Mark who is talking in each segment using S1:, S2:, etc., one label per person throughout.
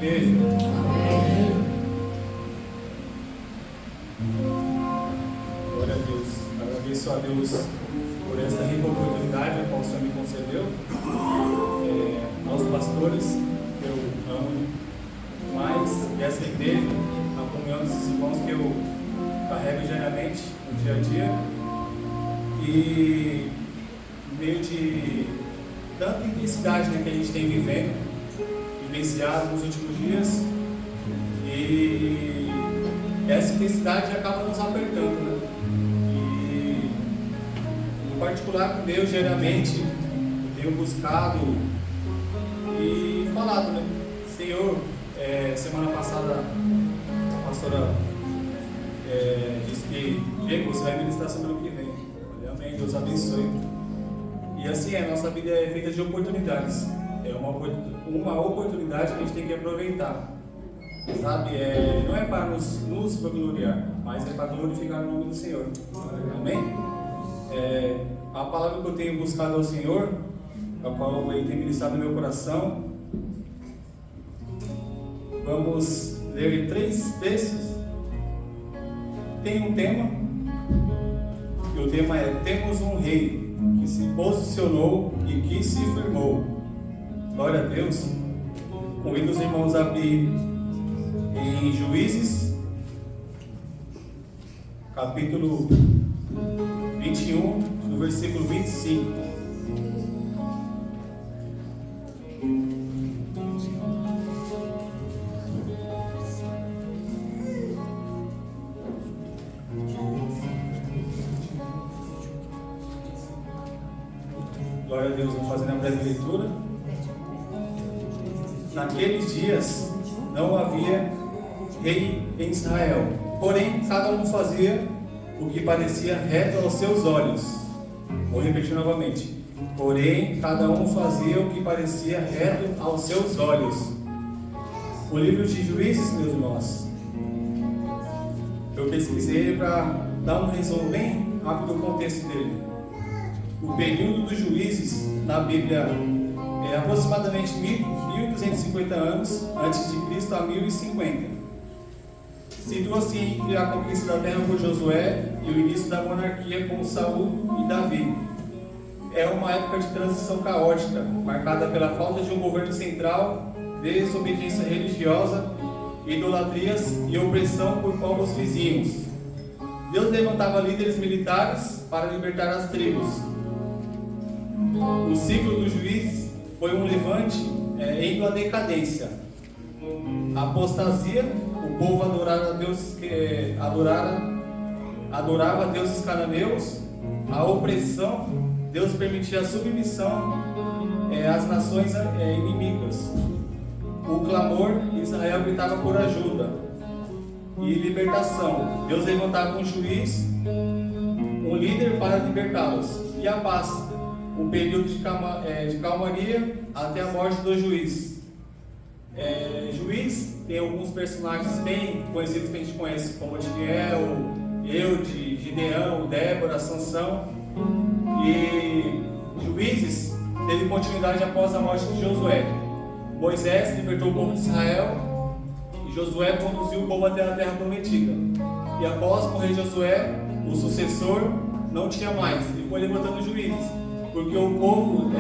S1: igreja? Glória a Deus. Agradeço a Deus por esta rica oportunidade a qual o Senhor me concedeu. Aos pastores que eu amo mais, e essa igreja, a comunhão desses irmãos que eu carrego diariamente no dia a dia. E no meio de tanta intensidade, né, que a gente tem vivenciado nos últimos dias, e essa intensidade acaba nos apertando, né? E no particular com Deus diariamente eu tenho buscado e falado, né? Senhor, semana passada a pastora disse que Diego, você vai ministrar semana que vem. Eu falei, amém, Deus abençoe. E assim, a nossa vida é feita de oportunidades. É uma oportunidade que a gente tem que aproveitar. Sabe? Não é para nos vangloriar, mas é para glorificar o nome do Senhor. Amém? A palavra que eu tenho buscado ao Senhor, a qual Ele tem ministrado no meu coração, vamos ler 3 textos. Tem um tema, e o tema é: temos um rei que se posicionou e que se firmou. Glória a Deus. Convido os irmãos a abrir em Juízes, capítulo 21, no versículo 25. Glória a Deus, vamos fazer a breve leitura. Naqueles dias não havia rei em Israel, porém cada um fazia o que parecia reto aos seus olhos. Vou repetir novamente. Porém cada um fazia o que parecia reto aos seus olhos. O livro de Juízes, meus irmãos, eu pesquisei para dar um resumo bem rápido do contexto dele. O período dos juízes na Bíblia é aproximadamente 1250 anos antes de Cristo a 1050. Situa-se entre a conquista da terra por Josué e o início da monarquia com Saul e Davi. É uma época de transição caótica, marcada pela falta de um governo central, desobediência religiosa, idolatrias e opressão por povos vizinhos. Deus levantava líderes militares para libertar as tribos. O ciclo dos juízes foi um levante indo à decadência. A apostasia, o povo adorava deuses cananeus. A opressão, Deus permitia a submissão às nações inimigas. O clamor, Israel gritava por ajuda e libertação. Deus levantava um juiz, um líder para libertá-los. E a paz, um período de calmaria até a morte do juiz. Juiz tem alguns personagens bem conhecidos que a gente conhece, como Daniel, Eude, Gideão, Débora, Sansão. E Juízes teve continuidade após a morte de Josué. Moisés libertou o povo de Israel e Josué conduziu o povo até a terra prometida. E após morrer Josué, o sucessor não tinha mais, e foi levantando juízes. Porque o povo,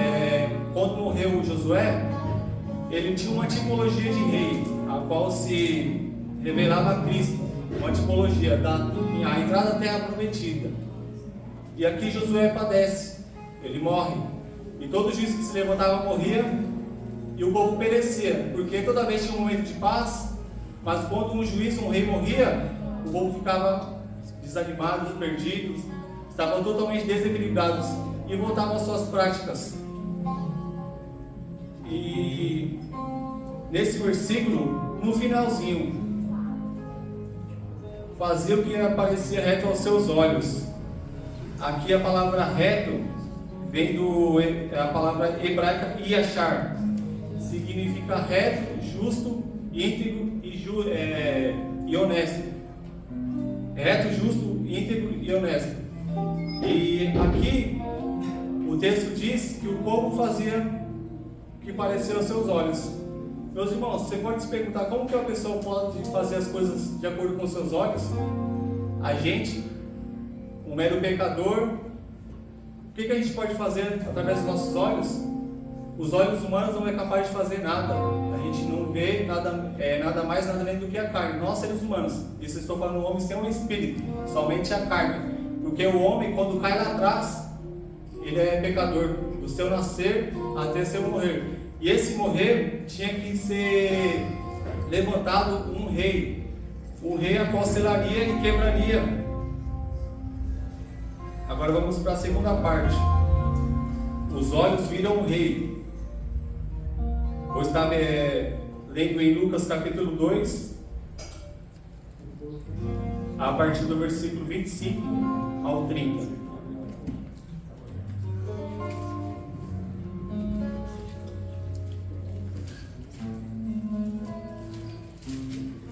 S1: quando morreu Josué, ele tinha uma tipologia de rei, a qual se revelava a Cristo, uma tipologia a entrada à terra prometida. E aqui Josué padece, ele morre, e todo juiz que se levantava morria, e o povo perecia, porque toda vez tinha um momento de paz, mas quando um juiz, um rei morria, o povo ficava desanimados, perdidos, estavam totalmente desequilibrados e voltavam às suas práticas. E nesse versículo, no finalzinho, fazia o que parecia reto aos seus olhos. Aqui a palavra reto vem a palavra hebraica yashar, significa reto, justo, íntegro e honesto. Reto, justo, íntegro e honesto. E aqui o texto diz que o povo fazia o que parecia aos seus olhos. Meus irmãos, você pode se perguntar como que uma pessoa pode fazer as coisas de acordo com seus olhos? A gente, um mero pecador, o que a gente pode fazer através dos nossos olhos? Os olhos humanos não é capaz de fazer nada. A gente não vê nada mais, nada menos do que a carne. Nós, seres humanos, isso eu estou falando do homem sem um espírito, somente a carne. Porque o homem, quando cai lá atrás, ele é pecador, do seu nascer até seu morrer. E esse morrer tinha que ser levantado um rei a qual selaria e quebraria. Agora vamos para a segunda parte. Os olhos viram o rei. Vou estar lendo em Lucas capítulo 2, a partir do versículo 25 ao 30.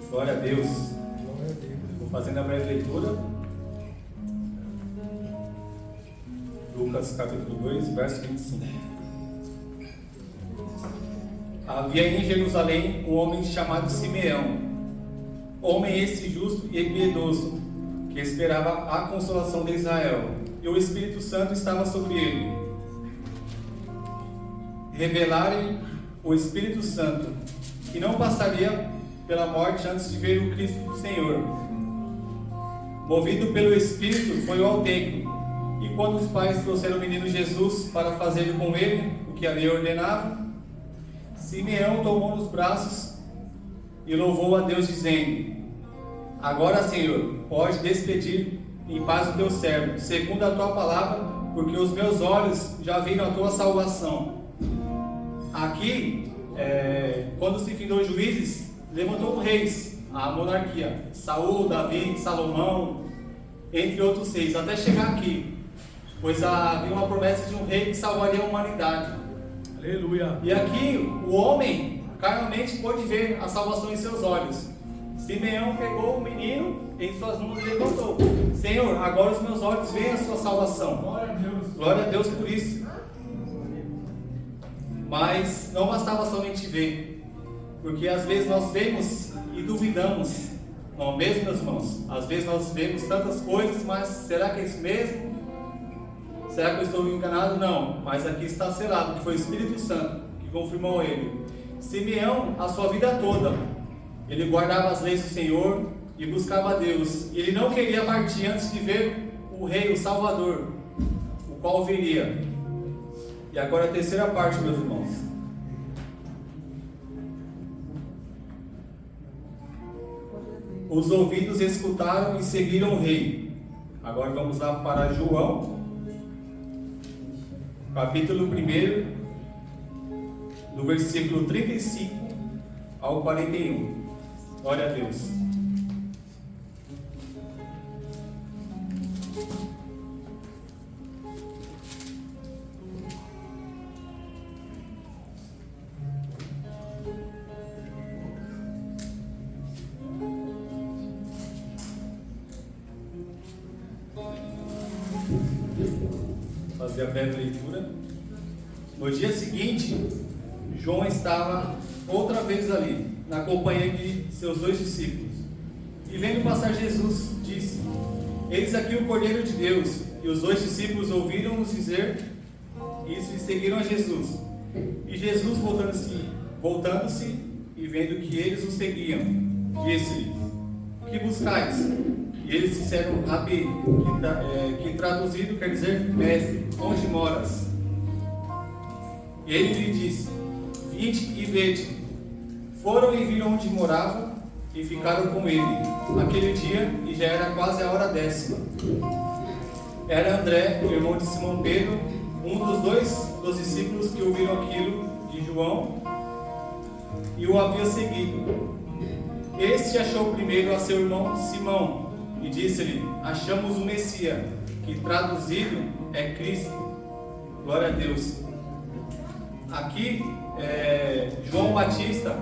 S1: Glória a Deus. Vou fazendo a breve leitura. Lucas capítulo 2, verso 25. Havia em Jerusalém um homem chamado Simeão, homem esse justo e piedoso, que esperava a consolação de Israel, e o Espírito Santo estava sobre ele. Revelaram o Espírito Santo, que não passaria pela morte antes de ver o Cristo do Senhor. Movido pelo Espírito, foi ao templo, e quando os pais trouxeram o menino Jesus para fazer com ele o que a lei ordenava, Simeão tomou nos braços e louvou a Deus, dizendo: Agora, Senhor, pode despedir em paz o teu servo, segundo a tua palavra, porque os meus olhos já viram a tua salvação. Aqui, quando se findou Juízes, levantou reis, a monarquia, Saul, Davi, Salomão, entre outros reis, até chegar aqui, pois havia uma promessa de um rei que salvaria a humanidade.
S2: Aleluia.
S1: E aqui o homem carnalmente pôde ver a salvação em seus olhos. Simeão pegou o menino em suas mãos e levantou: Senhor, agora os meus olhos veem a sua salvação.
S2: Glória a Deus.
S1: Glória a Deus por isso. Mas não bastava somente ver, porque às vezes nós vemos e duvidamos, não é mesmo, meus irmãos? Às vezes nós vemos tantas coisas, mas será que é isso mesmo? Será que eu estou enganado? Não, mas aqui está selado, que foi o Espírito Santo que confirmou ele. Simeão, a sua vida toda, ele guardava as leis do Senhor e buscava a Deus. E ele não queria partir antes de ver o Rei, o Salvador, o qual viria. E agora a terceira parte, meus irmãos. Os ouvidos escutaram e seguiram o Rei. Agora vamos lá para João, capítulo 1, do versículo 35 ao 41. Glória a Deus. Fazer a breve leitura. No dia seguinte, João estava outra vez ali, na companhia de seus 2 discípulos. E vendo passar Jesus, disse: Eis aqui o Cordeiro de Deus. E os 2 discípulos ouviram-nos dizer isso e seguiram a Jesus. E Jesus, voltando-se e vendo que eles o seguiam, disse-lhes: Que buscais? E eles disseram: Rabi, que traduzido quer dizer mestre, onde moras? E ele lhe disse: Vinde e vede. Foram e viram onde morava e ficaram com ele aquele dia, e já era quase a hora 10ª. Era André, o irmão de Simão Pedro, um dos discípulos que ouviram aquilo de João e o havia seguido. Este achou primeiro a seu irmão Simão e disse-lhe: Achamos o Messias, que traduzido é Cristo. Glória a Deus. Aqui, João Batista,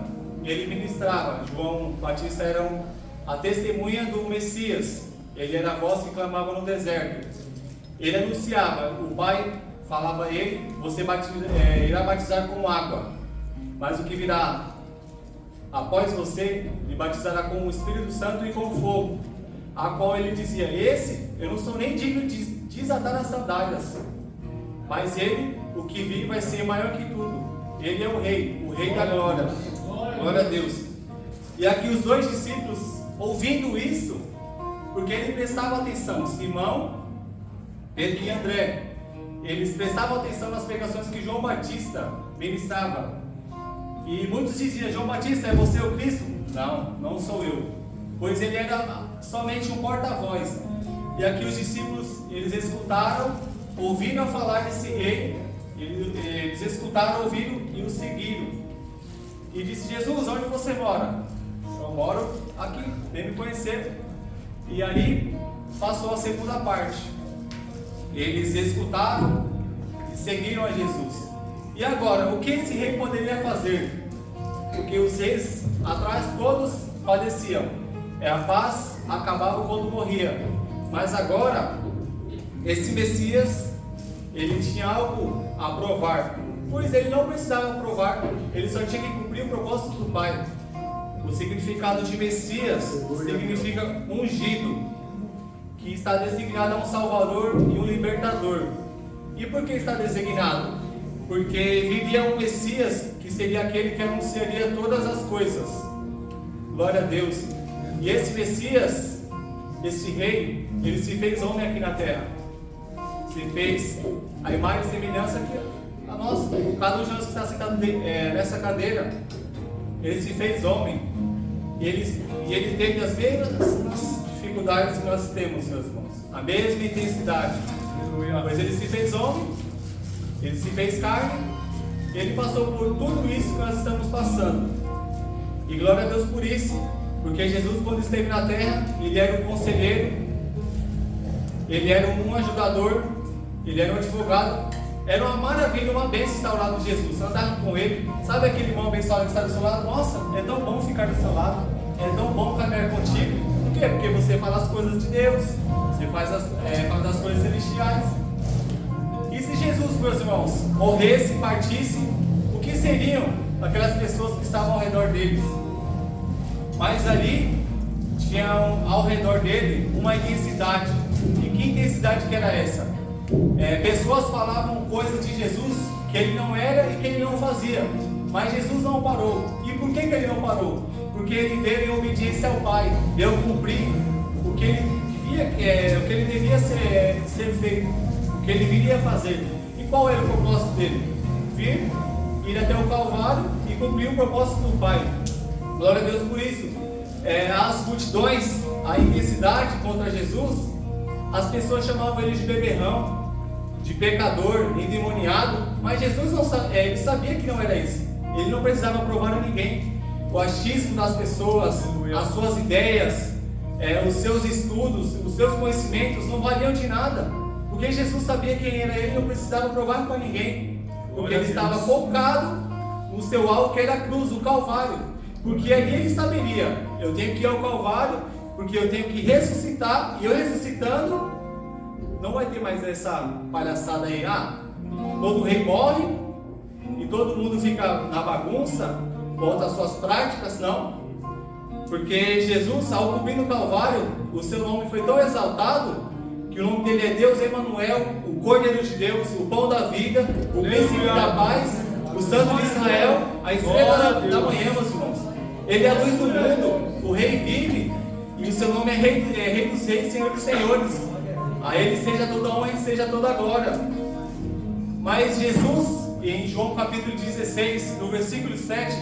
S1: ele ministrava. João Batista era a testemunha do Messias. Ele era a voz que clamava no deserto. Ele anunciava, o Pai falava a ele: Você irá batizar com água, mas o que virá após você, lhe batizará com o Espírito Santo e com fogo. A qual ele dizia: esse eu não sou nem digno de desatar as sandálias, mas ele, o que vir, vai ser maior que tudo. Ele é o rei da glória. Glória a Deus. E aqui os dois discípulos, ouvindo isso, porque ele prestava atenção, Simão, Pedro e André, eles prestavam atenção nas pregações que João Batista ministrava. E muitos diziam: João Batista, é você o Cristo? Não, não sou eu, pois ele era somente um porta-voz. E aqui os discípulos, eles escutaram, ouviram falar desse rei, eles escutaram, ouviram e o seguiram. E disse: Jesus, onde você mora? Eu moro aqui, vem me conhecer. E ali passou a segunda parte. Eles escutaram e seguiram a Jesus. E agora, o que esse rei poderia fazer? Porque os reis atrás todos padeciam. A paz acabava quando morria. Mas agora, esse Messias, ele tinha algo a provar. Pois ele não precisava provar, ele só tinha que cumprir o propósito do Pai. O significado de Messias significa ungido, que está designado a um Salvador e um Libertador. E por que está designado? Porque viria um Messias que seria aquele que anunciaria todas as coisas. Glória a Deus. E esse Messias, esse rei, ele se fez homem aqui na terra. Se fez a imagem e semelhança que a nossa, cada um de nós que está sentado nessa cadeira, ele se fez homem. E ele teve as mesmas dificuldades que nós temos, meus irmãos. A mesma intensidade. Pois ele se fez homem, ele se fez carne, ele passou por tudo isso que nós estamos passando. E glória a Deus por isso, porque Jesus, quando esteve na terra, ele era um conselheiro, ele era um ajudador, ele era um advogado. Era uma maravilha, uma bênção estar ao lado de Jesus, andar com ele. Sabe aquele irmão abençoado que está do seu lado? Nossa, é tão bom ficar do seu lado, é tão bom caminhar contigo. Por quê? Porque você fala as coisas de Deus, você faz as coisas celestiais. E se Jesus, meus irmãos, morresse, partisse, o que seriam aquelas pessoas que estavam ao redor deles? Mas ali, tinha ao redor dele uma intensidade. E que intensidade que era essa? Pessoas falavam coisas de Jesus que ele não era e que ele não fazia, mas Jesus não parou. E por que ele não parou? Porque ele veio em obediência ao Pai, veio cumprir o que ele devia ser feito, o que ele viria fazer. E qual era o propósito dele? Ir até o Calvário e cumprir o propósito do Pai. Glória a Deus por isso. As multidões, a intensidade contra Jesus, as pessoas chamavam ele de beberrão, de pecador, endemoniado, mas Jesus ele sabia que não era isso. Ele não precisava provar a ninguém. O achismo das pessoas, as suas ideias, os seus estudos, os seus conhecimentos não valiam de nada, porque Jesus sabia quem era ele e não precisava provar para ninguém, porque ele estava focado no seu alvo, que era a cruz, o Calvário. Porque ali ele saberia: eu tenho que ir ao Calvário, porque eu tenho que ressuscitar, e eu ressuscitando, não vai ter mais essa palhaçada aí, todo rei morre, e todo mundo fica na bagunça, volta às suas práticas. Não, porque Jesus, ao cumprir no Calvário, o seu nome foi tão exaltado, que o nome dele é Deus Emanuel, o Cordeiro de Deus, o Pão da Vida, o Príncipe da Paz, o Santo de Israel, a estrela da manhã, meus irmãos. Ele é a luz do mundo, o Rei vive, e o seu nome é Rei dos Reis, Senhor dos Senhores. A ele seja toda honra e seja toda glória. Mas Jesus, em João capítulo 16, no versículo 7,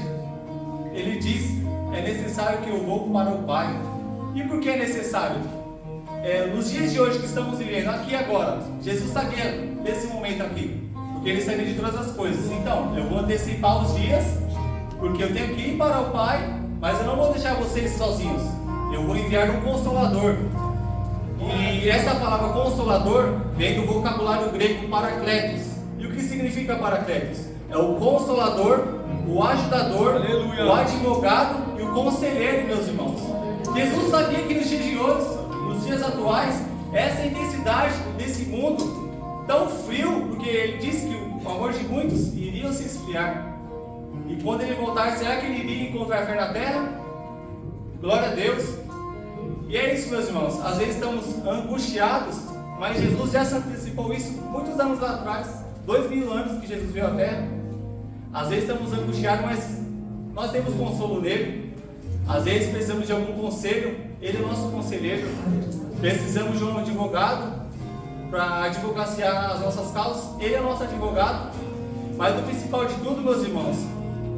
S1: ele diz: é necessário que eu vou para o Pai. E por que é necessário? Nos dias de hoje que estamos vivendo, aqui e agora, Jesus sabia desse momento aqui, porque ele sabia de todas as coisas. Então, eu vou antecipar os dias, porque eu tenho que ir para o Pai, mas eu não vou deixar vocês sozinhos. Eu vou enviar um Consolador. E essa palavra Consolador vem do vocabulário grego Paracletos. E o que significa Paracletos? É o Consolador, o Ajudador, aleluia, o Advogado e o Conselheiro, meus irmãos. Jesus sabia que nos dias de hoje, nos dias atuais, essa intensidade desse mundo tão frio, porque ele disse que o amor de muitos iria se esfriar. E quando ele voltar, será que ele iria encontrar fé na terra? Glória a Deus. E é isso, meus irmãos. Às vezes estamos angustiados, mas Jesus já se antecipou isso muitos anos lá atrás, 2000 anos que Jesus veio à terra. Às vezes estamos angustiados, mas nós temos consolo nele. Às vezes precisamos de algum conselho, ele é o nosso conselheiro. Precisamos de um advogado para advocaciar as nossas causas, ele é o nosso advogado. Mas o principal de tudo, meus irmãos,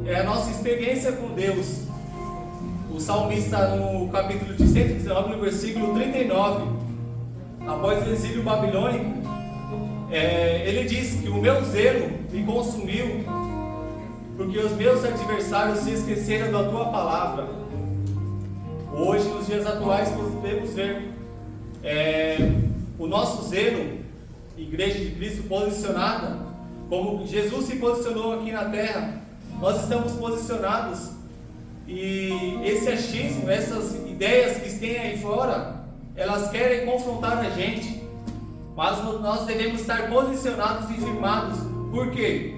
S1: é a nossa experiência com Deus. O salmista, no capítulo de 119, no versículo 39, após o exílio babilônico, ele diz que o meu zelo me consumiu, porque os meus adversários se esqueceram da tua palavra. Hoje, nos dias atuais, podemos ver o nosso zelo, Igreja de Cristo posicionada, como Jesus se posicionou aqui na terra. Nós estamos posicionados, e esse achismo, essas ideias que têm aí fora, elas querem confrontar a gente, mas nós devemos estar posicionados e firmados. Por quê?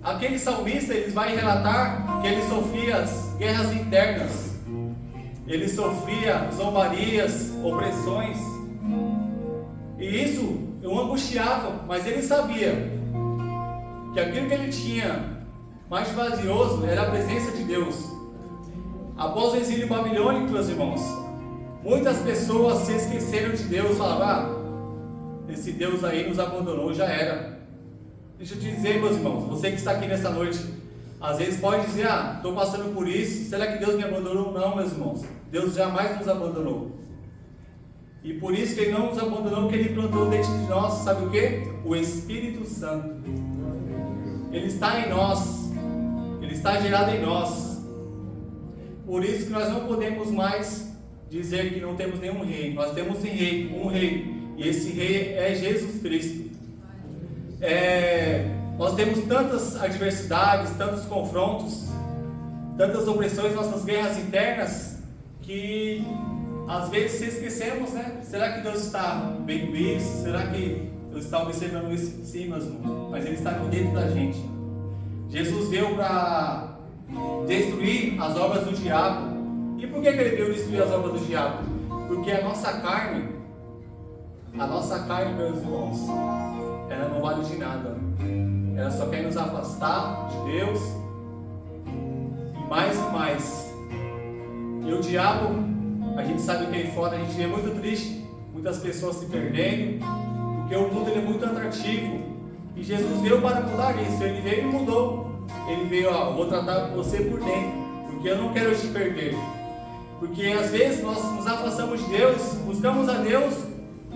S1: Aquele salmista, ele vai relatar que ele sofria as guerras internas, ele sofria zombarias, opressões, e isso o angustiava, mas ele sabia que aquilo que ele tinha mais valioso era a presença de Deus. Após o exílio babilônico, meus irmãos, muitas pessoas se esqueceram de Deus, falavam: esse Deus aí nos abandonou, já era. Deixa eu te dizer, meus irmãos, você que está aqui nessa noite, às vezes pode dizer: estou passando por isso, será que Deus me abandonou? Não, meus irmãos, Deus jamais nos abandonou. E por isso que Ele não nos abandonou, que Ele plantou dentro de nós, sabe o que? O Espírito Santo. Ele está em nós, Ele está gerado em nós. Por isso que nós não podemos mais dizer que não temos nenhum rei. Nós temos um rei, e esse rei é Jesus Cristo. Nós temos tantas adversidades, tantos confrontos, tantas opressões, nossas guerras internas, que às vezes se esquecemos, né? Será que Deus está vendo isso? Será que Deus está observando isso? Sim, meus irmãos, mas Ele está aqui dentro da gente. Jesus veio para destruir as obras do diabo. E por que Ele veio destruir as obras do diabo? Porque a nossa carne, meus irmãos, ela não vale de nada. Ela só quer nos afastar de Deus, e mais. E o diabo, a gente sabe que aí fora a gente é muito triste, muitas pessoas se perdendo, porque o mundo ele é muito atrativo, e Jesus veio para mudar isso. Ele veio e mudou. Ele veio: eu vou tratar você por dentro, porque eu não quero te perder. Porque às vezes nós nos afastamos de Deus, buscamos a Deus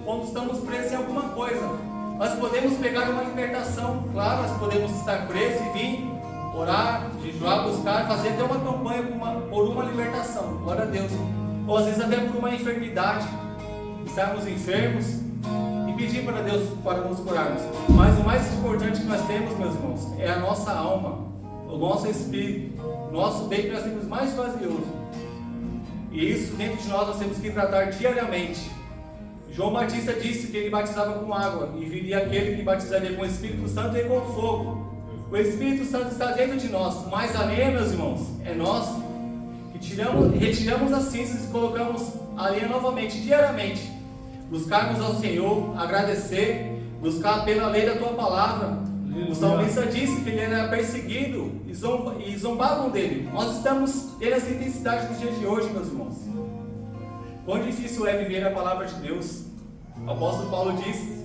S1: quando estamos presos em alguma coisa. Nós podemos pegar uma libertação, claro, nós podemos estar presos e vir orar, jejuar, buscar, fazer até uma campanha por uma libertação, glória a Deus. Ou às vezes até por uma enfermidade, estarmos enfermos e pedir para Deus para nos curarmos. Mas o mais importante que nós temos, meus irmãos, é a nossa alma, o nosso espírito, o nosso bem que nós temos mais valioso. E isso dentro de nós temos que tratar diariamente. João Batista disse que ele batizava com água, e viria aquele que batizaria com o Espírito Santo e com fogo. O Espírito Santo está dentro de nós, mas a lenha, meus irmãos, é nós que retiramos as cinzas e colocamos a lenha novamente, diariamente. Buscarmos ao Senhor, agradecer, buscar pela lei da Tua palavra. O salmista disse que ele era perseguido e zombavam dele. Nós estamos tendo essa intensidade nos dias de hoje, meus irmãos. Quão difícil é viver a palavra de Deus. O apóstolo Paulo diz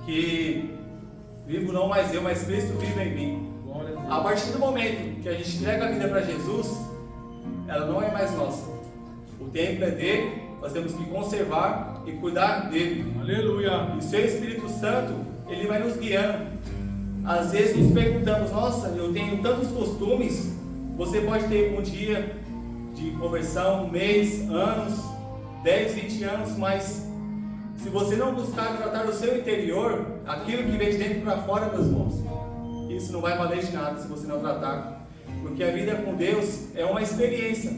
S1: que vivo não mais eu, mas Cristo vive em mim. A partir do momento que a gente entrega a vida para Jesus, ela não é mais nossa. O templo é dele, nós temos que conservar e cuidar dele. Aleluia! E o seu Espírito Santo, ele vai nos guiando. Às vezes nos perguntamos: nossa, eu tenho tantos costumes. Você pode ter um dia de conversão, um mês, anos, 10, 20 anos, mas se você não buscar tratar o seu interior, aquilo que vem de dentro para fora, meus irmãos, isso não vai valer de nada se você não tratar. Porque a vida com Deus é uma experiência.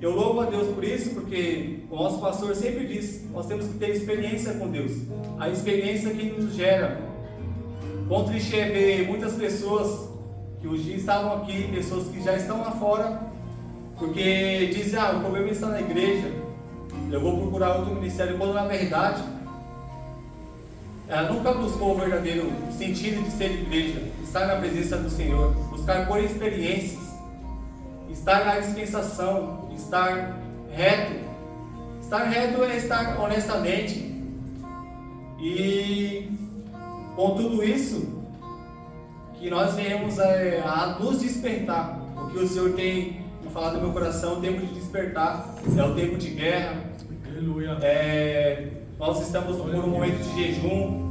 S1: Eu louvo a Deus por isso, porque o nosso pastor sempre diz: nós temos que ter experiência com Deus. A experiência que nos gera. Quão triste é ver muitas pessoas que os dias estavam aqui, pessoas que já estão lá fora, porque dizem, o problema está na igreja, eu vou procurar outro ministério, quando na verdade ela nunca buscou o verdadeiro sentido de ser igreja, estar na presença do Senhor, buscar por experiências, estar na dispensação, estar reto. Estar reto é estar honestamente. E com tudo isso, que nós venhamos a nos despertar. O que o Senhor tem falado no meu coração, o tempo de despertar, é o tempo de guerra.
S2: Aleluia.
S1: Nós estamos por um momento de jejum,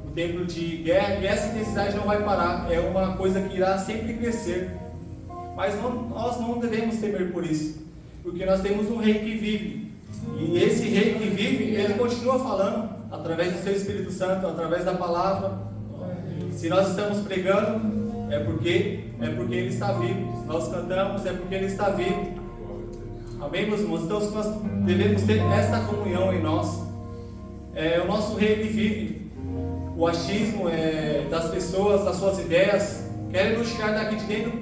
S1: o tempo de guerra, e essa intensidade não vai parar, é uma coisa que irá sempre crescer. Mas nós não devemos temer por isso, porque nós temos um rei que vive, e esse rei que vive, ele continua falando, através do seu Espírito Santo, através da palavra. Se nós estamos pregando, é porque ele está vivo. Se nós cantamos, é porque ele está vivo. Amém, meus irmãos? Então nós devemos ter esta comunhão em nós. O nosso rei, ele vive. O achismo das pessoas, das suas ideias, querem nos tirar daqui de dentro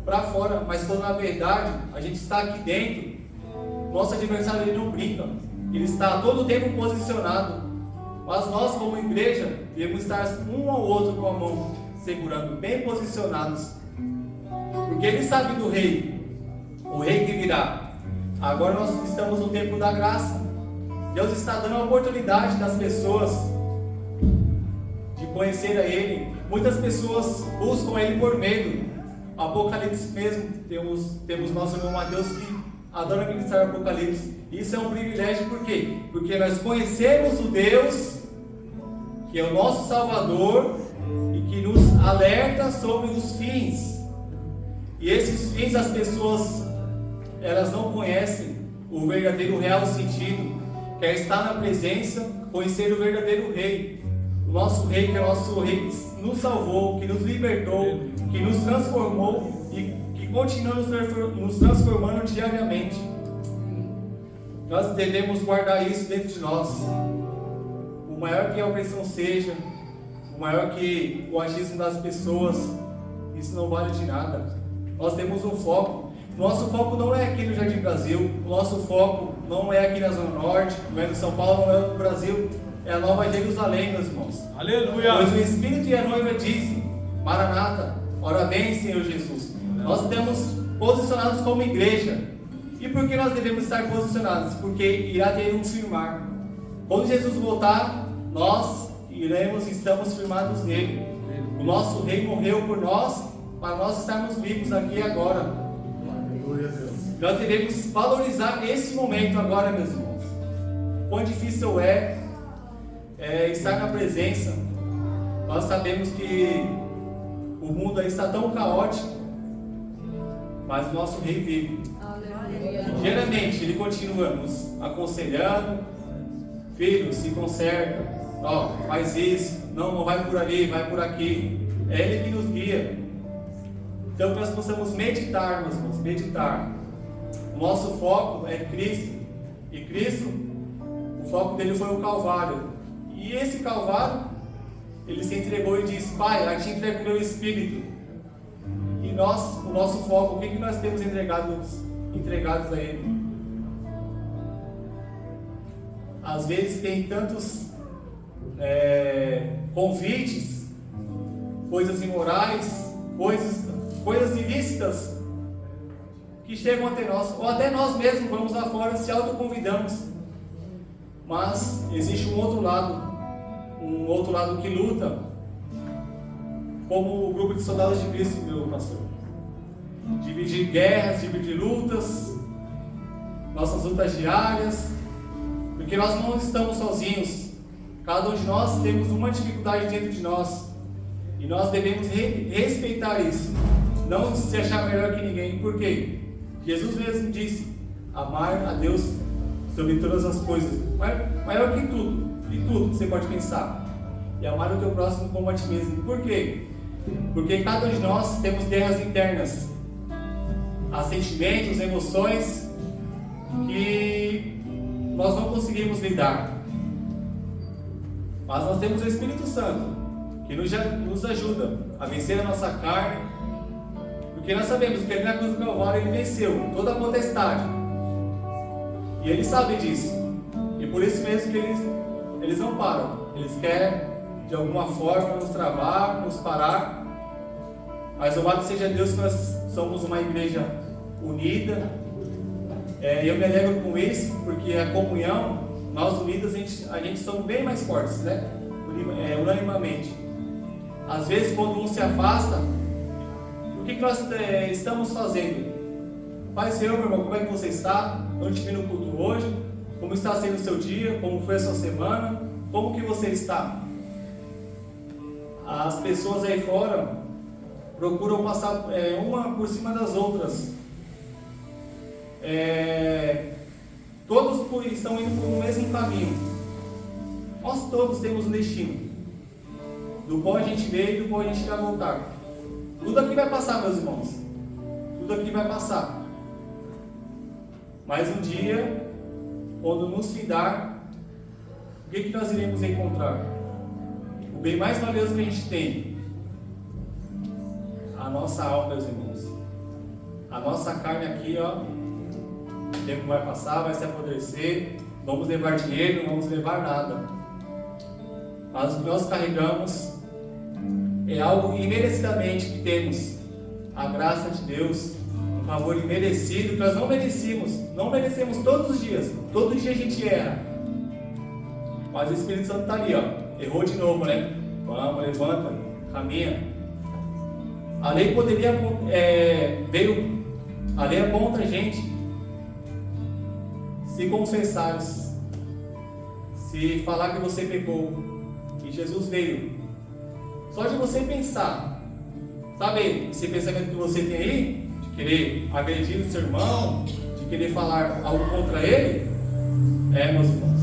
S1: para fora, mas quando na verdade a gente está aqui dentro, nosso adversário, ele não brinca, ele está todo o tempo posicionado. Mas nós, como igreja, devemos estar um ao outro com a mão segurando, bem posicionados, porque ele sabe do rei, o rei que virá. Agora nós estamos no tempo da graça. Deus está dando a oportunidade das pessoas de conhecer a Ele. Muitas pessoas buscam Ele por medo. Apocalipse mesmo, temos nosso irmão Mateus que adora ministrar Apocalipse. Isso é um privilégio, por quê? Porque nós conhecemos o Deus que é o nosso Salvador e que nos alerta sobre os fins. E esses fins as pessoas, elas não conhecem o verdadeiro real sentido, que é estar na presença, conhecer o verdadeiro Rei. O nosso Rei, que é o nosso Rei, que nos salvou, que nos libertou, que nos transformou e que continua nos transformando diariamente. Nós devemos guardar isso dentro de nós. O maior que a opressão seja, o maior que o agismo das pessoas, isso não vale de nada. Nós temos um foco. Nosso foco não é aqui no Jardim Brasil, o nosso foco não é aqui na Zona Norte, não é no São Paulo, não é no Brasil, é a Nova Jerusalém, meus irmãos.
S2: Aleluia!
S1: Pois o Espírito e a noiva dizem, Maranata, ora vem, Senhor Jesus. Nós estamos posicionados como igreja. E por que nós devemos estar posicionados? Porque irá ter um firmar. Quando Jesus voltar, nós estamos firmados nele. O nosso Rei morreu por nós, para nós estarmos vivos aqui e agora. Nós devemos valorizar esse momento agora, meus irmãos. Quão difícil é estar na presença. Nós sabemos que o mundo aí está tão caótico, mas o nosso Rei vive. E geralmente ele continua nos aconselhando: filho, se conserta, faz isso, não vai por ali, vai por aqui. É Ele que nos guia. Então que nós possamos meditar, meus irmãos, meditar. O nosso foco é Cristo. E Cristo, o foco dele foi o Calvário. E esse Calvário, ele se entregou e disse: Pai, a ti entrego o meu Espírito. E nós, o nosso foco, o que nós temos entregados a Ele? Às vezes tem tantos convites, coisas imorais, coisas ilícitas que chegam até nós, ou até nós mesmos vamos lá fora e se autoconvidamos. Mas existe um outro lado que luta, como o grupo de soldados de Cristo, meu pastor. Dividir guerras, dividir lutas, nossas lutas diárias, porque nós não estamos sozinhos. Cada um de nós temos uma dificuldade dentro de nós, e nós devemos respeitar isso, não se achar melhor que ninguém. Por quê? Jesus mesmo disse: amar a Deus sobre todas as coisas, maior que tudo que você pode pensar, e amar o teu próximo como a ti mesmo. Por quê? Porque cada um de nós temos guerras internas, há sentimentos, emoções que nós não conseguimos lidar, mas nós temos o Espírito Santo que nos ajuda a vencer a nossa carne, porque nós sabemos que ele na cruz do Calvário ele venceu toda a potestade, e ele sabe disso, e por isso mesmo que eles não param, eles querem de alguma forma nos travar, nos parar, mas louvado seja Deus que nós somos uma igreja unida. Eu me alegro com isso, porque a comunhão, nós unidos, a gente somos bem mais fortes, né? Unanimamente. Às vezes, quando um se afasta, o que nós estamos fazendo? Pai Senhor, meu irmão, como é que você está? Onde te vi no culto hoje? Como está sendo o seu dia? Como foi a sua semana? Como que você está? As pessoas aí fora procuram passar uma por cima das outras. Todos estão indo por um mesmo caminho. Nós todos temos um destino. Do qual a gente veio e do qual a gente vai voltar. Tudo aqui vai passar, meus irmãos. Tudo aqui vai passar. Mas um dia, quando nos findar, o que nós iremos encontrar? O bem mais valioso que a gente tem, a nossa alma, meus irmãos. A nossa carne aqui, ó, o tempo vai passar, vai se apodrecer, vamos levar dinheiro, não vamos levar nada. Mas o que nós carregamos é algo imerecidamente que temos, a graça de Deus, um favor imerecido que nós não merecemos todos os dias, todo dia a gente erra, mas o Espírito Santo está ali, ó, errou de novo, né? Vamos, levanta, caminha. A lei poderia, a lei aponta a gente, se confessares, se falar que você pecou, e Jesus veio, só de você pensar, sabe esse pensamento que você tem aí, de querer agredir o seu irmão, de querer falar algo contra ele, meus irmãos,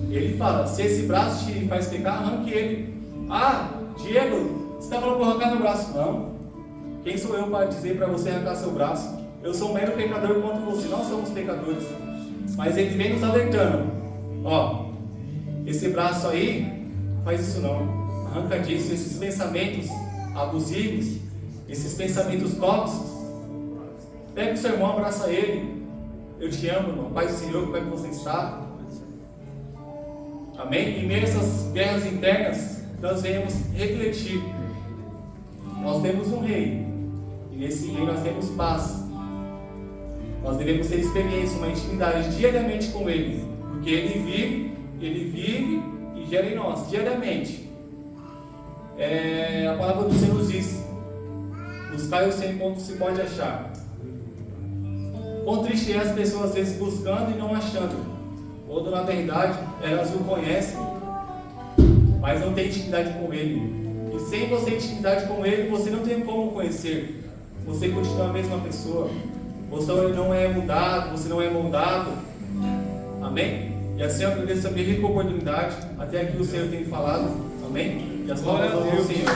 S1: ele fala, se esse braço te faz pecar, arranque ele. Diego, você está falando para arrancar meu braço? Não, quem sou eu para dizer para você arrancar seu braço? Eu sou um mero pecador quanto você, nós somos pecadores, mas ele vem nos alertando, esse braço aí, faz isso não, arranca disso, esses pensamentos abusivos, esses pensamentos tóxicos, pega o seu irmão, abraça ele, eu te amo, irmão, Pai do Senhor, como é que você está? Amém? Em meio a essas guerras internas, nós venhamos refletir, nós temos um rei, e nesse rei nós temos paz, nós devemos ter experiência, uma intimidade diariamente com ele, porque ele vive e gera em nós, diariamente. A palavra do Senhor nos diz, buscar o Senhor enquanto se pode achar. Quão triste é as pessoas às vezes buscando e não achando, quando na verdade elas o conhecem, mas não têm intimidade com ele, e sem você ter intimidade com ele, você não tem como conhecer, você continua a mesma pessoa, você não é mudado, você não é moldado. Amém? E assim eu agradeço a minha rica oportunidade, até aqui o Senhor tem falado, amém? E as palavras do Senhor.